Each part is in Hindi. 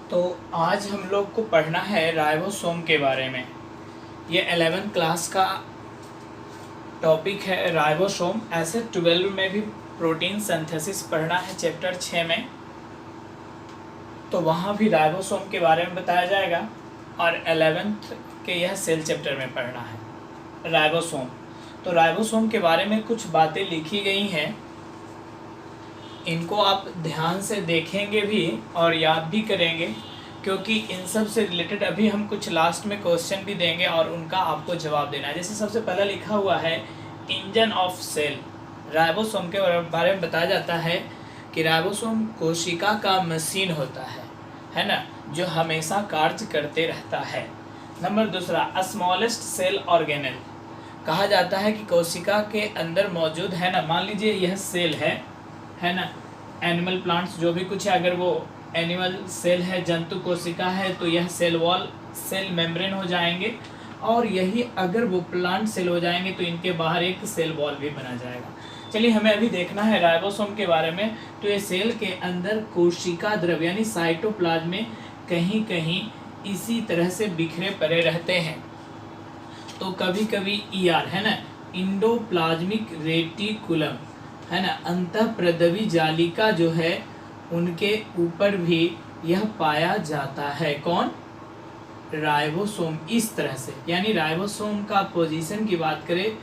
तो आज हम लोग को पढ़ना है राइबोसोम के बारे में। ये 11th क्लास का टॉपिक है राइबोसोम। ऐसे 12 में भी प्रोटीन सिंथेसिस पढ़ना है चैप्टर 6 में, तो वहाँ भी राइबोसोम के बारे में बताया जाएगा। और 11th के यह सेल चैप्टर में पढ़ना है राइबोसोम। तो राइबोसोम के बारे में कुछ बातें लिखी गई हैं, इनको आप ध्यान से देखेंगे भी और याद भी करेंगे, क्योंकि इन सब से रिलेटेड अभी हम कुछ लास्ट में क्वेश्चन भी देंगे और उनका आपको जवाब देना है। जैसे सबसे पहला लिखा हुआ है इंजन ऑफ सेल। राइबोसोम के बारे में बताया जाता है कि राइबोसोम कोशिका का मशीन होता है ना, जो हमेशा कार्य करते रहता है। नंबर दूसरा, स्मॉलेस्ट सेल ऑर्गेनेल। कहा जाता है कि कोशिका के अंदर मौजूद है ना, मान लीजिए यह सेल है ना, एनिमल प्लांट्स जो भी कुछ है, अगर वो एनिमल सेल है, जंतु कोशिका है, तो यह सेल वॉल सेल मेम्ब्रेन हो जाएंगे। और यही अगर वो प्लांट सेल हो जाएंगे तो इनके बाहर एक सेल वॉल भी बना जाएगा। चलिए, हमें अभी देखना है राइबोसोम के बारे में। तो ये सेल के अंदर कोशिका द्रव्य यानी साइटोप्लाज्म में कहीं कहीं इसी तरह से बिखरे पड़े रहते हैं। तो कभी कभी ईआर है ना, इंडोप्लाज्मिक रेटिकुलम है ना, अंतःप्रदवी जालिका जो है उनके ऊपर भी यह पाया जाता है। कौन? राइबोसोम। इस तरह से, यानी राइबोसोम का पोजीशन की बात करें,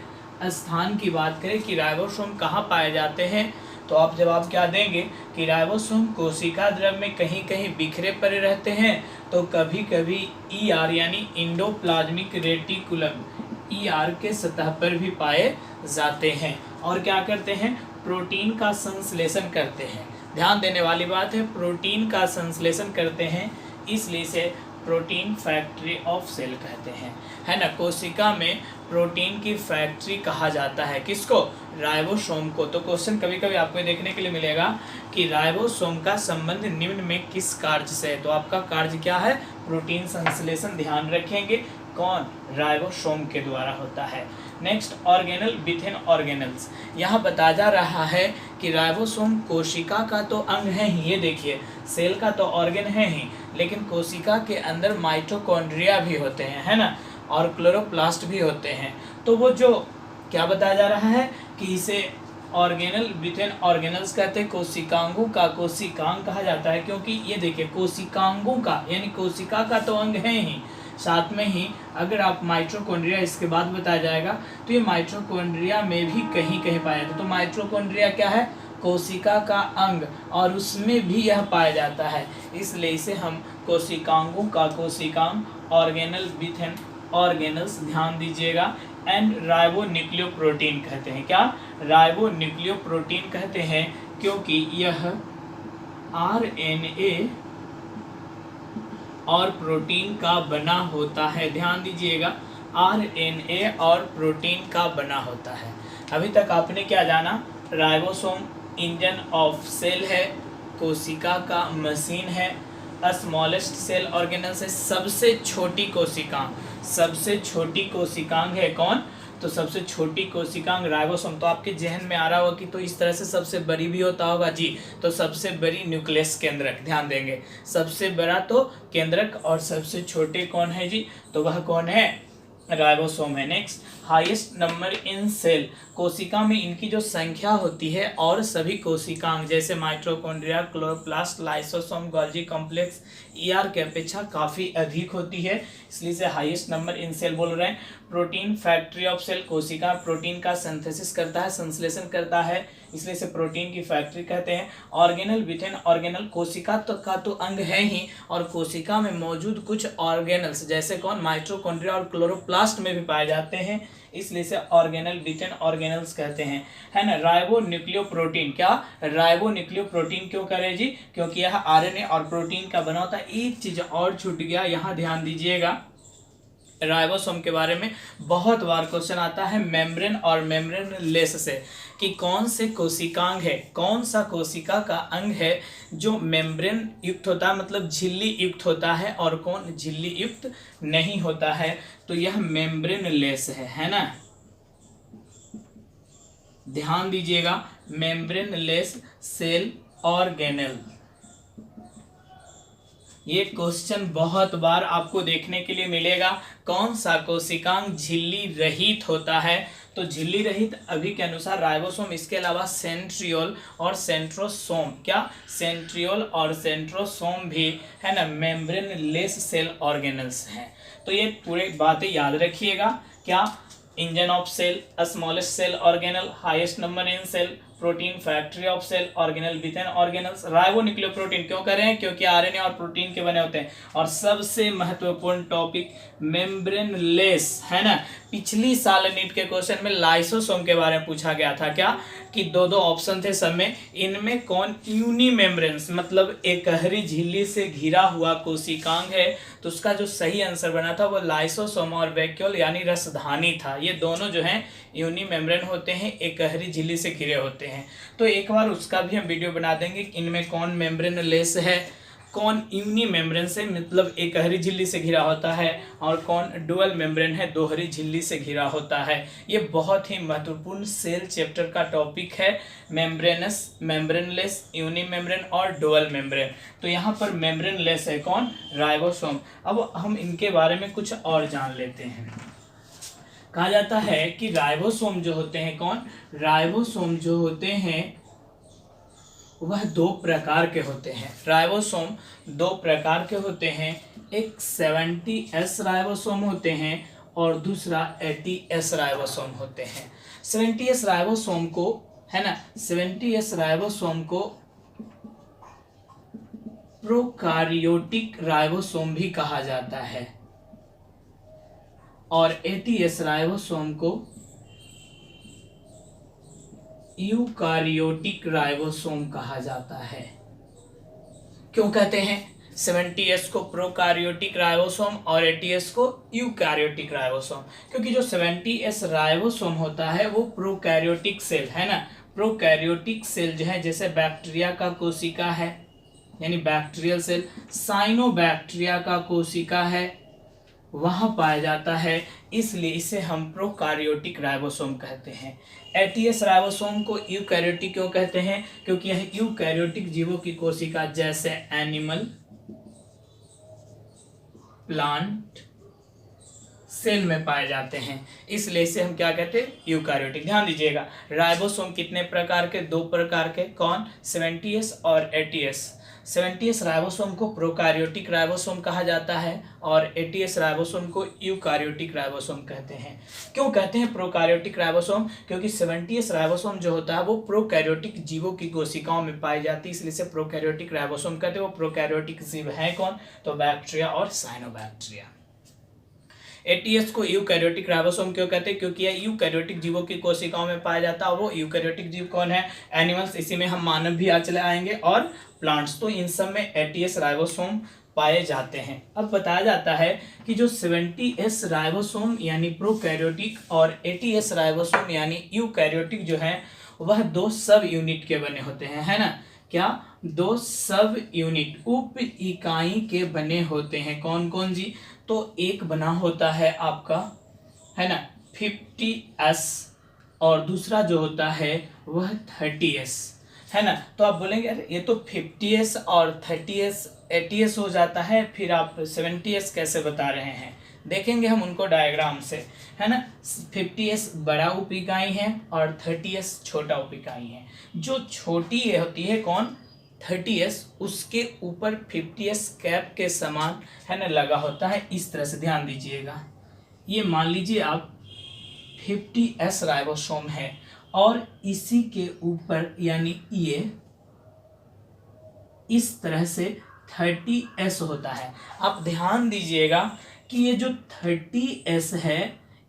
स्थान की बात करें कि राइबोसोम कहाँ पाए जाते हैं, तो आप जवाब क्या देंगे कि राइबोसोम कोशिका द्रव्य में कहीं कहीं बिखरे पड़े रहते हैं, तो कभी कभी ईआर यानी इंडोप्लाज्मिक रेटिकुलम ईआर के सतह पर भी पाए जाते हैं। और क्या करते हैं? प्रोटीन का संश्लेषण करते हैं। ध्यान देने वाली बात है, प्रोटीन का संश्लेषण करते हैं, इसलिए इसे प्रोटीन फैक्ट्री ऑफ सेल कहते हैं, है ना। कोशिका में प्रोटीन की फैक्ट्री कहा जाता है किसको? राइबोसोम को। तो क्वेश्चन कभी कभी आपको देखने के लिए मिलेगा कि राइबोसोम का संबंध निम्न में किस कार्य से है, तो आपका कार्य क्या है? प्रोटीन संश्लेषण। ध्यान रखेंगे, कौन? राइबोसोम के द्वारा होता है। Next, organelle within organelles. यहाँ बताया जा रहा है कि राइबोसोम कोशिका का तो अंग है ही, ये देखिए सेल का तो ऑर्गन है ही, लेकिन कोशिका के अंदर माइटोकॉन्ड्रिया भी होते हैं, है ना, और क्लोरोप्लास्ट भी होते हैं। तो वो जो क्या बताया जा रहा है कि इसे ऑर्गेनल विथिन ऑर्गेनल्स कहते हैं। कोशिकांगों का कोशिकांग कहा जाता है, क्योंकि ये देखिए कोशिकांगों का यानी कोशिका का तो अंग है ही, साथ में ही अगर आप माइटोकॉन्ड्रिया इसके बाद बताया जाएगा, तो ये माइटोकॉन्ड्रिया में भी कहीं कहीं पाया जाता है। तो माइटोकॉन्ड्रिया क्या है? कोशिका का अंग, और उसमें भी यह पाया जाता है, इसलिए इसे हम कोशिकांगों का कोशिकांग, ऑर्गेनल विथिन ऑर्गेनल्स, ध्यान दीजिएगा, एंड राइबोन्यूक्लियोप्रोटीन कहते हैं। क्या? राइबोन्यूक्लियोप्रोटीन कहते हैं, क्योंकि यह आरएनए और प्रोटीन का बना होता है। ध्यान दीजिएगा, आरएनए और प्रोटीन का बना होता है। अभी तक आपने क्या जाना? राइबोसोम इंजन ऑफ सेल है, कोशिका का मशीन है, स्मॉलेस्ट सेल ऑर्गेनल से सबसे छोटी कोशिकांग, सबसे छोटी कोशिकांग है कौन? तो सबसे छोटी कोशिकांग राइबोसोम। तो आपके जहन में आ रहा होगा कि तो इस तरह से सबसे बड़ी भी होता होगा जी, तो सबसे बड़ी न्यूक्लियस केंद्रक। ध्यान देंगे, सबसे बड़ा तो केंद्रक और सबसे छोटे कौन है जी? तो वह कौन है? राइबोसोम है। Next, highest number in cell. कोशिका में इनकी जो संख्या होती है और सभी कोशिकांग जैसे mitochondria, chloroplast, lysosome, Golgi complex ER के अपेक्षा काफ़ी अधिक होती है, इसलिए इसे हाईएस्ट नंबर इन सेल बोल रहे हैं। Protein factory of cell. कोशिका प्रोटीन का सिंथेसिस करता है, संश्लेषण करता है, इसलिए इसे प्रोटीन की फैक्ट्री कहते हैं। Organelle within organelle. कोशिका का तो अंग है ही, और कोशिका में मौजूद कुछ ऑर्गेनल्स जैसे कौन? माइटोकॉन्ड्रिया और क्लोरोप्लास्ट में भी पाए जाते हैं, इसलिए इसे ऑर्गेनल विथिन ऑर्गेनल्स कहते हैं, है ना। राइबोन्यूक्लियोप्रोटीन। क्या? राइबोन्यूक्लियोप्रोटीन क्यों करें जी? क्योंकि यह आरएनए और प्रोटीन का बना होता है। एक चीज और छूट गया, यहाँ ध्यान दीजिएगा, राइबोसोम के बारे में बहुत बार क्वेश्चन आता है मेम्ब्रेन और मेम्ब्रेन लेस से, कि कौन से कोशिकांग है, कौन सा कोशिका का अंग है जो मेम्ब्रेन युक्त होता है, मतलब झिल्ली युक्त होता है, और कौन झिल्ली युक्त नहीं होता है। तो यह मेम्ब्रेन लेस है ना। ध्यान दीजिएगा, मेम्ब्रेन लेस सेल ऑर्गेनेल। ये क्वेश्चन बहुत बार आपको देखने के लिए मिलेगा। कौन सा कोशिकांग झिल्ली रहित होता है? तो झिल्ली रहित अभी के अनुसार राइबोसोम, इसके अलावा सेंट्रियोल और सेंट्रोसोम, क्या सेंट्रियोल और सेंट्रोसोम भी है ना मेम्ब्रेन लेस सेल ऑर्गेनल्स हैं। तो ये पूरी बातें याद रखिएगा। क्या engine of cell, smallest cell organelle, highest number in cell, protein factory of cell organelle with an organelles, ribonucleoprotein क्यों कर रहे हैं? क्योंकि आरएनए और प्रोटीन के बने होते हैं। और सबसे महत्वपूर्ण टॉपिक मेम्ब्रेन लेस, है ना। पिछली साल नीट के क्वेश्चन में लाइसोसोम के बारे में पूछा गया था, क्या कि दो ऑप्शन थे सब में, इनमें कौन यूनी मेम्ब्रेन्स मतलब एकहरी झिल्ली से घिरा हुआ कोशिकांग है? तो उसका जो सही आंसर बना था वो लाइसोसोम और वैक्यूल यानी रसधानी था। ये दोनों जो हैं यूनी मेम्ब्रेन होते हैं, एकहरी झिल्ली से घिरे होते हैं। तो एक बार उसका भी हम वीडियो बना देंगे कि इनमें कौन मेम्ब्रेन लेस है, कौन यूनी मेम्ब्रेन से मतलब एकहरी झिल्ली से घिरा होता है, और कौन डुअल मेम्ब्रेन है, दोहरी झिल्ली से घिरा होता है। ये बहुत ही महत्वपूर्ण सेल चैप्टर का टॉपिक है, मेम्ब्रेनस, मेम्ब्रेनलेस, यूनी मेम्ब्रेन और डुअल मेम्ब्रेन। तो यहाँ पर मेम्ब्रेनलेस है कौन? राइबोसोम। अब हम इनके बारे में कुछ और जान लेते हैं। कहा जाता है कि राइबोसोम जो होते हैं कौन? राइबोसोम जो होते हैं वह दो प्रकार के होते हैं। राइबोसोम दो प्रकार के होते हैं, एक 70S राइबोसोम होते हैं और दूसरा 80S राइबोसोम होते हैं। 70S राइबोसोम को, है ना, 70S राइबोसोम को प्रोकारियोटिक राइबोसोम भी कहा जाता है और 80S राइबोसोम को यूकारियोटिक राइबोसोम कहा जाता है। क्यों कहते हैं 70S को प्रोकारियोटिक राइबोसोम और 80S को यूकारियोटिक राइबोसोम? क्योंकि जो 70S राइबोसोम होता है वो प्रोकैरियोटिक सेल, है ना, प्रोकैरियोटिक सेल जो है, जैसे बैक्टीरिया का कोशिका है यानी बैक्टीरियल सेल, साइनोबैक्टीरिया का कोशिका है, वहाँ पाया जाता है, इसलिए इसे हम प्रोकारियोटिक राइबोसोम कहते हैं। 80S राइबोसोम को यूकैरियोटिक क्यों कहते हैं? क्योंकि यह यूकैरियोटिक जीवों की कोशिका जैसे एनिमल, प्लांट सेल में पाए जाते हैं, इसलिए इसे हम क्या कहते हैं? यूकैरियोटिक। ध्यान दीजिएगा, राइबोसोम कितने प्रकार के? दो प्रकार के। कौन? 70S और 80S। 70S राइबोसोम को प्रोकैरियोटिक राइबोसोम कहा जाता है और 80S राइबोसोम को यूकैरियोटिक राइबोसोम कहते हैं। क्यों कहते हैं प्रोकैरियोटिक राइबोसोम? क्योंकि 70S राइबोसोम जो होता है वो प्रोकैरियोटिक जीवों की कोशिकाओं में पाई जाती है, इसलिए इसे प्रोकैरियोटिक राइबोसोम कहते हैं। वो प्रोकैरियोटिक जीव है कौन? तो बैक्टीरिया और साइनोबैक्टीरिया। 80S को यूकैरियोटिक राइबोसोम क्यों कहते हैं? क्योंकि यह यूकैरियोटिक जीवों की कोशिकाओं में पाया जाता है। वो यूकैरियोटिक जीव कौन है? एनिमल्स, इसी में हम मानव भी आज चले आएंगे, और प्लांट्स। तो इन सब में 80S राइबोसोम पाए जाते हैं। अब बताया जाता है कि जो 70S राइबोसोम यानी प्रोकैरियोटिक और 80S राइबोसोम यानी यूकैरियोटिक जो है वह दो सब यूनिट के बने होते हैं, है ना। क्या? दो सब यूनिट, उप इकाई के बने होते हैं। कौन कौन जी? तो एक बना होता है आपका, है ना, 50S और दूसरा जो होता है वह 30S, है ना। तो आप बोलेंगे अरे ये तो 50S और 30S 80S हो जाता है, फिर आप 70S कैसे बता रहे हैं? देखेंगे हम उनको डायग्राम से, है ना। 50S बड़ा उप इकाई है और 30S छोटा उप इकाई है। जो छोटी होती है कौन? 30S, उसके ऊपर 50S कैप के समान, है ना, लगा होता है। इस तरह से ध्यान दीजिएगा, ये मान लीजिए आप 50S राइबोसोम है और इसी के ऊपर यानी ये इस तरह से 30S होता है। आप ध्यान दीजिएगा कि ये जो 30S है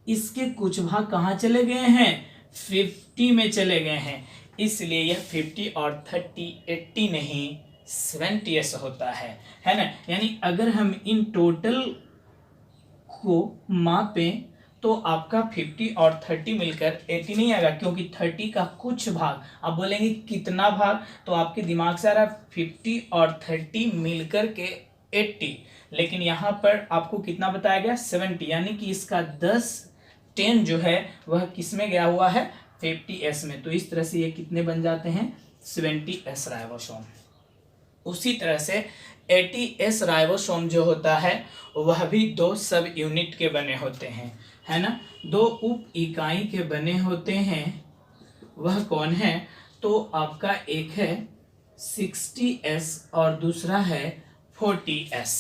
इसके कुछ भाग कहाँ चले गए हैं? 50 में चले गए हैं, इसलिए यह 50 और 30 80 नहीं 70S होता है ना। यानी अगर हम इन टोटल को मापें तो आपका 50 और 30 मिलकर 80 नहीं आएगा, क्योंकि 30 का कुछ भाग, आप बोलेंगे कितना भाग, तो आपके दिमाग से आ रहा है 50 और 30 मिलकर के 80, लेकिन यहाँ पर आपको कितना बताया गया? 70, यानी कि इसका 10 जो है वह किस में गया हुआ है? 50S में। तो इस तरह से ये कितने बन जाते हैं? 70S ribosome. उसी तरह से ATS राइबोसोम जो होता है वह भी 2 सब यूनिट के बने होते हैं, है ना, 2 उप इकाई के बने होते हैं। वह कौन है? तो आपका एक है 60S और दूसरा है 40S।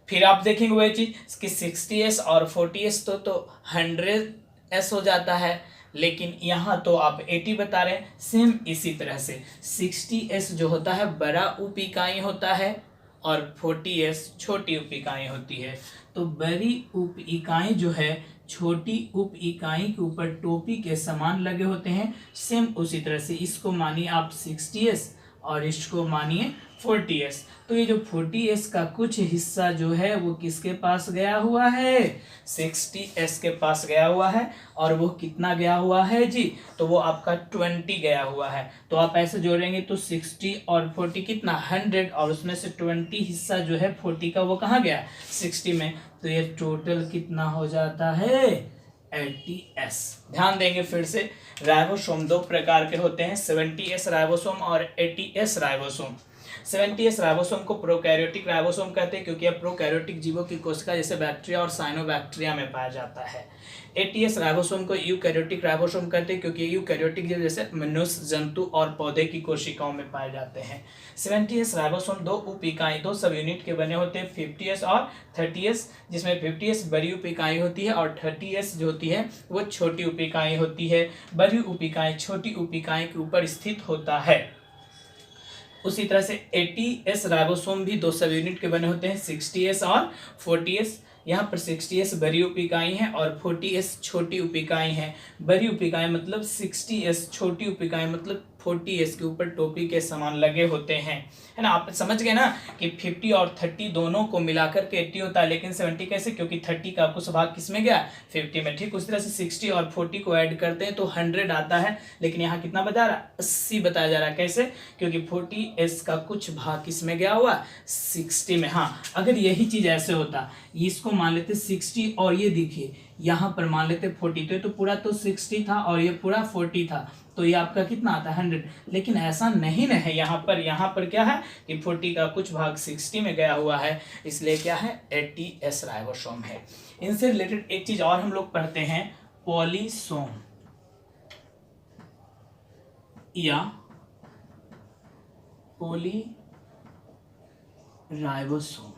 फिर आप देखेंगे वही चीज कि 60S और 40S तो 100S हो जाता है, लेकिन यहाँ तो आप 80 बता रहे हैं। सेम इसी तरह से 60S जो होता है बड़ा उप इकाई होता है और 40S छोटी उप इकाई होती है। तो बड़ी उप इकाई जो है छोटी उप इकाई के ऊपर टोपी के समान लगे होते हैं। सेम उसी तरह से इसको मानिए आप 60S और इसको मानिए 40S। तो ये जो 40S का कुछ हिस्सा जो है वो किसके पास गया हुआ है? 60S के पास गया हुआ है। और वो कितना गया हुआ है जी? तो वो आपका 20 गया हुआ है। तो आप ऐसे जोड़ेंगे तो 60 और 40 कितना 100, और उसमें से 20 हिस्सा जो है 40 का वो कहाँ गया? 60 में। तो ये टोटल कितना हो जाता है? 80S। ध्यान देंगे फिर से, राइबोसोम 2 प्रकार के होते हैं, 70S राइबोसोम और 80S राइबोसोम। 70S राइबोसोम को प्रोकैरियोटिक राइबोसोम कहते हैं क्योंकि यह प्रोकैरियोटिक जीवों की कोशिका जैसे बैक्टीरिया और साइनोबैक्टीरिया में पाया जाता है। 80S राइबोसोम को यूकैरियोटिक राइबोसोम कहते हैं क्योंकि यूकैरियोटिक जीव जैसे मनुष्य, जंतु और पौधे की कोशिकाओं में पाए जाते हैं। 70S राइबोसोम 2 उप इकाई 2 सब यूनिट के बने होते हैं, 50S और 30S, जिसमें 50S बड़ी उप इकाई होती है और 30S जो होती है वो छोटी उप इकाई होती है। बड़ी उप इकाई छोटी उप इकाई के ऊपर स्थित होता है। उसी तरह से 80S राइबोसोम भी 2 सब यूनिट के बने होते हैं, 60S और 40S। यहाँ पर 60S बड़ी उप इकाई है और 40S छोटी उप इकाई है। बड़ी उप इकाई मतलब 60S, छोटी उप इकाई मतलब 40S के ऊपर टोपी के समान लगे होते हैं, है ना। आप समझ गए ना कि 50 और 30 दोनों को मिलाकर के 80 होता है, लेकिन 70 कैसे? क्योंकि 30 का कुछ भाग किस में गया? 50 में। ठीक उसी तरह से 60 और 40 को ऐड करते हैं तो 100 आता है, लेकिन यहाँ कितना बता रहा? 80 बताया जा रहा है। कैसे? क्योंकि 40S का कुछ भाग किस में गया हुआ? 60 में। हाँ, अगर यही चीज ऐसे होता, इसको मान लेते 60 और ये देखिए यहाँ पर मान लेते 40, तो ये तो पूरा तो 60 था और ये पूरा 40 था, तो ये आपका कितना आता है? 100। लेकिन ऐसा नहीं है, यहाँ पर क्या है कि 40 का कुछ भाग 60 में गया हुआ है, इसलिए क्या है? 80S राइबोसोम है। इनसे रिलेटेड एक चीज और हम लोग पढ़ते हैं, पॉलीसोम या पॉली राइबोसोम,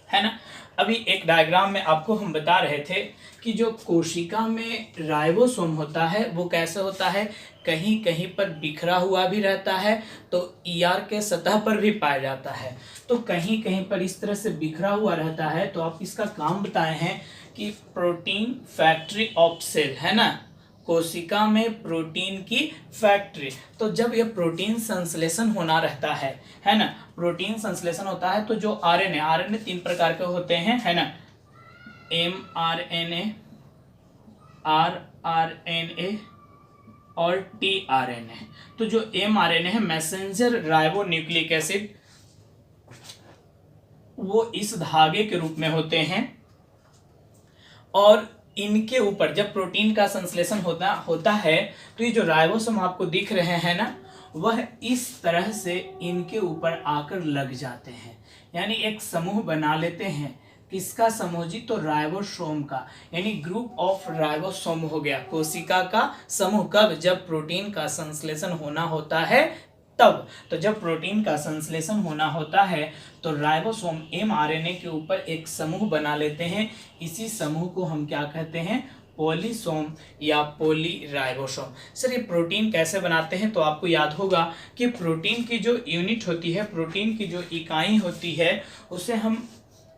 है ना। अभी एक डायग्राम में आपको हम बता रहे थे कि जो कोशिका में राइबोसोम होता है वो कैसे होता है? कहीं कहीं पर बिखरा हुआ भी रहता है, तो ER के सतह पर भी पाया जाता है। तो कहीं कहीं पर इस तरह से बिखरा हुआ रहता है, तो आप इसका काम बताए हैं कि प्रोटीन फैक्ट्री ऑफ सेल, है ना, कोशिका में प्रोटीन की फैक्ट्री। तो जब यह प्रोटीन संश्लेषण होना रहता है ना, प्रोटीन संश्लेषण होता है तो जो आरएनए 3 प्रकार के होते हैं, है ना, mRNA, rRNA और tRNA। तो जो mRNA है, मैसेंजर राइबो न्यूक्लिक एसिड, वो इस धागे के रूप में होते हैं और इनके ऊपर जब प्रोटीन का संश्लेषण होता है तो ये जो राइबोसोम आपको दिख रहे हैं ना, वह इस तरह से इनके ऊपर आकर लग जाते हैं, यानी एक समूह बना लेते हैं। किसका समूह जी? तो राइबोसोम का, यानी ग्रुप ऑफ राइबोसोम हो गया, कोशिका का समूह। कब? जब प्रोटीन का संश्लेषण होना होता है तब। तो जब प्रोटीन का संश्लेषण होना होता है तो राइबोसोम mRNA के ऊपर एक समूह बना लेते हैं। इसी समूह को हम क्या कहते हैं? पॉलीसोम या पॉलीराइबोसोम। सर ये प्रोटीन कैसे बनाते हैं? तो आपको याद होगा कि प्रोटीन की जो यूनिट होती है, प्रोटीन की जो इकाई होती है, उसे हम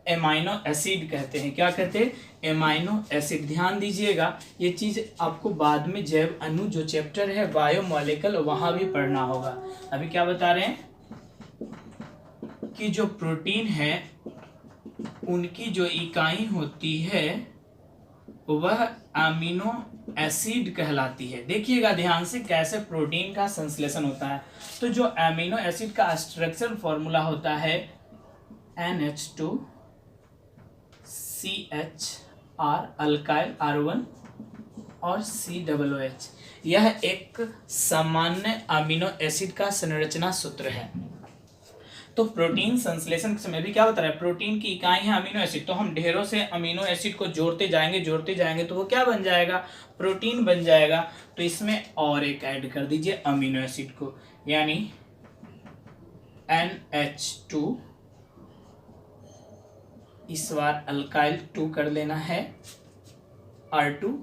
एमाइनो एसिड कहते हैं। क्या कहते हैं? Amino acid. ध्यान दीजिएगा, ये चीज आपको बाद में जैव अणु जो चैप्टर है बायोमोलिकुल, वहां भी पढ़ना होगा। अभी क्या बता रहे हैं कि जो प्रोटीन है उनकी जो इकाई होती है वह अमीनो एसिड कहलाती है। देखिएगा ध्यान से कैसे प्रोटीन का संश्लेषण होता है। तो जो अमीनो एसिड का स्ट्रक्चर फॉर्मूला होता है NH2 CHR अल्काइल R1 और COOH। यह एक सामान्य अमीनो एसिड का संरचना सूत्र है। तो प्रोटीन संश्लेषण के समय भी क्या होता है, प्रोटीन की इकाई है अमीनो एसिड, तो हम ढेरों से अमीनो एसिड को जोड़ते जाएंगे तो वो क्या बन जाएगा, प्रोटीन बन जाएगा। तो इसमें और एक ऐड कर दीजिए अमीनो एसिड को, यानी NH2, इस बार अल्काइल 2 कर लेना है, R2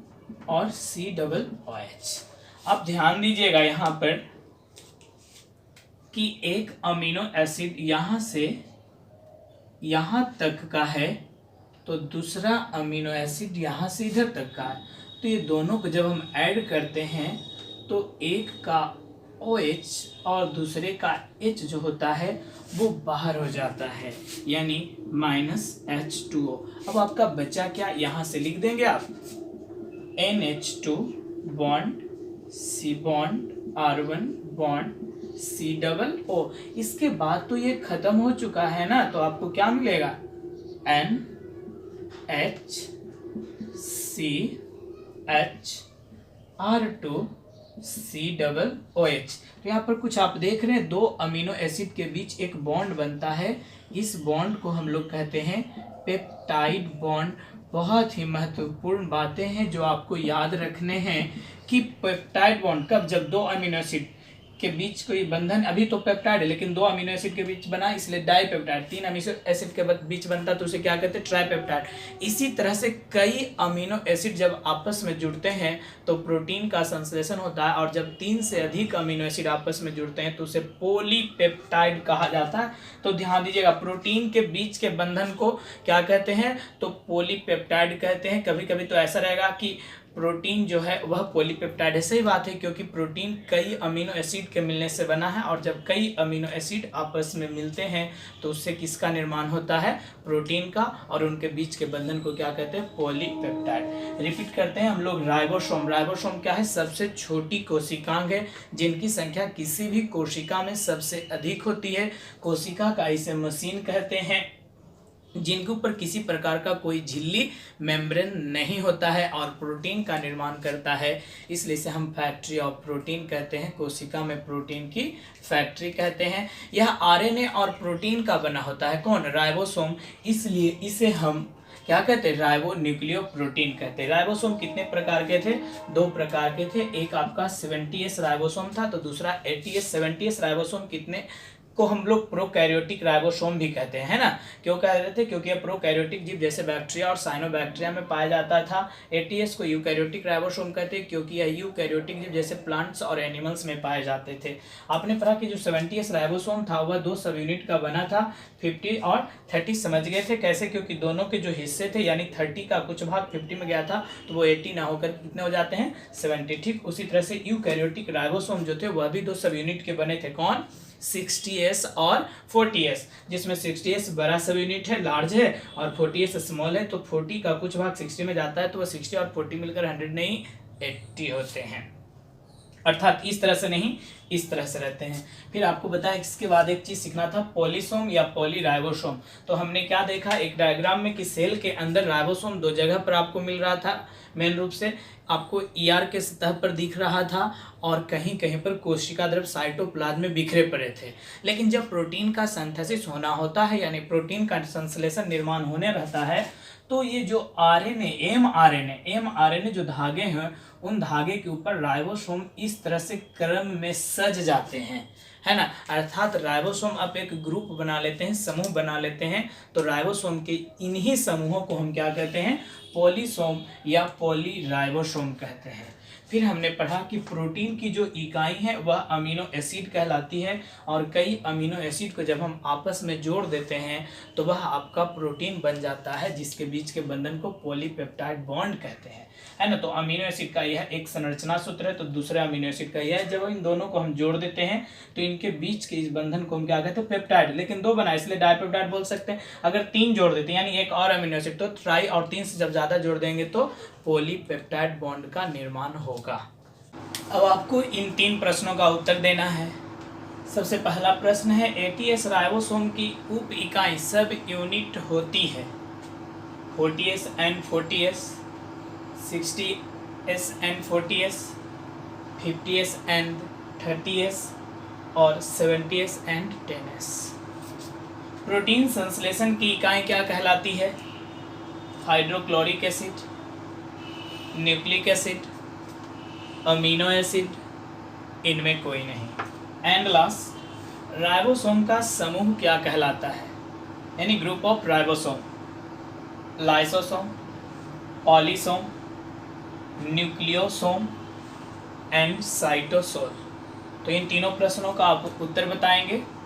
और COOH। अब ध्यान दीजिएगा यहाँ पर कि एक अमीनो एसिड यहाँ से यहाँ तक का है, तो दूसरा अमीनो एसिड यहाँ से इधर तक का है। तो ये दोनों को जब हम ऐड करते हैं तो एक का OH और दूसरे का H जो होता है वो बाहर हो जाता है, यानी -H2O। अब आपका बचा क्या, यहाँ से लिख देंगे आप NH2 bond C bond R1 bond COO। इसके बाद तो ये खत्म हो चुका है ना, तो आपको क्या मिलेगा, NHCHR2 COOH। तो यहाँ पर कुछ आप देख रहे हैं, दो अमीनो एसिड के बीच एक बॉन्ड बनता है, इस बॉन्ड को हम लोग कहते हैं पेप्टाइड बॉन्ड। बहुत ही महत्वपूर्ण बातें हैं जो आपको याद रखने हैं कि पेप्टाइड बॉन्ड कब, जब दो अमीनो एसिड के बीच कोई बंधन, अभी तो पेप्टाइड है लेकिन दो अमीनो एसिड के बीच बना इसलिए डाईपेप्टाइड, तीन अमीनो एसिड के बीच बनता तो उसे क्या कहते हैं, ट्राईपेप्टाइड। इसी तरह से कई अमीनो एसिड जब आपस में जुड़ते हैं तो प्रोटीन का संश्लेषण होता है, और जब 3 से अधिक अमीनो एसिड आपस में जुड़ते हैं तो उसे पॉलीपेप्टाइड कहा जाता है। तो ध्यान दीजिएगा, प्रोटीन के बीच के बंधन को क्या कहते हैं, तो पॉलीपेप्टाइड कहते हैं। कभी कभी तो ऐसा रहेगा कि प्रोटीन जो है वह पॉलीपेप्टाइड है, सही बात है, क्योंकि प्रोटीन कई अमीनो एसिड के मिलने से बना है, और जब कई अमीनो एसिड आपस में मिलते हैं तो उससे किसका निर्माण होता है, प्रोटीन का, और उनके बीच के बंधन को क्या कहते हैं, पॉलीपेप्टाइड। रिपीट करते हैं हम लोग, राइबोसोम। राइबोसोम क्या है, सबसे छोटी कोशिकांग है जिनकी संख्या किसी भी कोशिका में सबसे अधिक होती है। कोशिका का इसे मशीन कहते हैं जिनके ऊपर किसी प्रकार का कोई झिल्ली मेम्ब्रेन नहीं होता है और प्रोटीन का निर्माण करता है, इसलिए इसे हम फैक्ट्री ऑफ प्रोटीन कहते हैं। कोशिका में प्रोटीन की फैक्ट्री कहते हैं। यह आरएनए और प्रोटीन का बना होता है, कौन, राइबोसोम, इसलिए इसे हम क्या कहते हैं, राइबो न्यूक्लियो प्रोटीन कहते हैं। राइबोसोम कितने प्रकार के थे, 2 प्रकार के थे, एक आपका 70S राइबोसोम था तो दूसरा 80S। 70S राइबोसोम कितने को हम लोग प्रोकैरियोटिक राइबोसोम भी कहते हैं, है ना। क्यों कह रहे थे, क्योंकि यह प्रोकैरियोटिक जीव जैसे बैक्टीरिया और साइनोबैक्टीरिया में पाया जाता था। 80S को यूकैरियोटिक राइबोसोम कहते हैं क्योंकि यह यूकैरियोटिक जीव जैसे प्लांट्स और एनिमल्स में पाए जाते थे। आपने पढ़ा कि जो 70S राइबोसोम था वह 2 सब यूनिट का बना था, 50 और 30। समझ गए थे कैसे, क्योंकि दोनों के जो हिस्से थे यानी 30 का कुछ भाग 50 में गया था तो वो 80 ना होकर कितने हो जाते हैं, 70। ठीक उसी तरह से यूकैरियोटिक राइबोसोम जो थे वह भी 2 सब यूनिट के बने थे, कौन, 60S और 40S, जिसमें 60S बड़ा सब यूनिट है, लार्ज है, और 40S स्मॉल है। तो 40 का कुछ भाग 60 में जाता है तो वह 60 और 40 मिलकर 100 नहीं 80 होते हैं। अर्थात इस तरह से नहीं, इस तरह से रहते हैं। फिर आपको बताया इसके बाद एक चीज सीखना था, पॉलीसोम या पॉलीराइबोसोम। तो हमने क्या देखा एक डायग्राम में कि सेल के अंदर राइबोसोम 2 जगह पर आपको मिल रहा था, मेन रूप से आपको ER के सतह पर दिख रहा था और कहीं कहीं पर कोशिका द्रव साइटोप्लाज्म में बिखरे पड़े थे। लेकिन जब प्रोटीन का सिंथेसिस होना होता है यानी प्रोटीन का संश्लेषण निर्माण होने रहता है तो ये जो RNA mRNA जो धागे हैं उन धागे के ऊपर राइबोसोम इस तरह से क्रम में सज जाते हैं, है ना। अर्थात राइबोसोम आप एक ग्रुप बना लेते हैं, समूह बना लेते हैं। तो राइबोसोम के इन्हीं समूहों को हम क्या कहते हैं, पॉलीसोम या पॉलीराइबोसोम कहते हैं। फिर हमने पढ़ा कि प्रोटीन की जो इकाई है वह अमीनो एसिड कहलाती है, और कई अमीनो एसिड को जब हम आपस में जोड़ देते हैं तो वह आपका प्रोटीन बन जाता है, जिसके बीच के बंधन को पॉलीपेप्टाइड बॉन्ड कहते हैं, है ना। तो अमीनो एसिड का यह एक संरचना सूत्र है, तो दूसरे अमीनो एसिड का यह है। जब इन दोनों को हम जोड़ देते हैं तो इनके बीच के इस बंधन को हम क्या कहते हैं, पेप्टाइड। लेकिन 2 बना इसलिए डाइपेप्टाइड बोल सकते हैं। अगर 3 जोड़ देते हैं यानी एक और अमीनो एसिड तो ट्राई, और 3 से जब ज्यादा जोड़ देंगे तो पॉलीपेप्टाइड बॉन्ड का निर्माण होगा। अब आपको इन 3 प्रश्नों का उत्तर देना है। सबसे पहला प्रश्न है, 80S राइबोसोम की उप इकाई सब यूनिट होती है 40S and 40S, 60S and 40S, 50S and 30S और 70S एंड 10S। प्रोटीन संश्लेषण की इकाई क्या कहलाती है? Hydrochloric acid, nucleic acid, amino acid, इनमें कोई नहीं। एंड लास्ट, राइबोसोम का समूह क्या कहलाता है? यानी group of ribosome, lysosome, polysome, nucleosome and cytosol. तो इन तीनों प्रश्नों का आप उत्तर बताएंगे।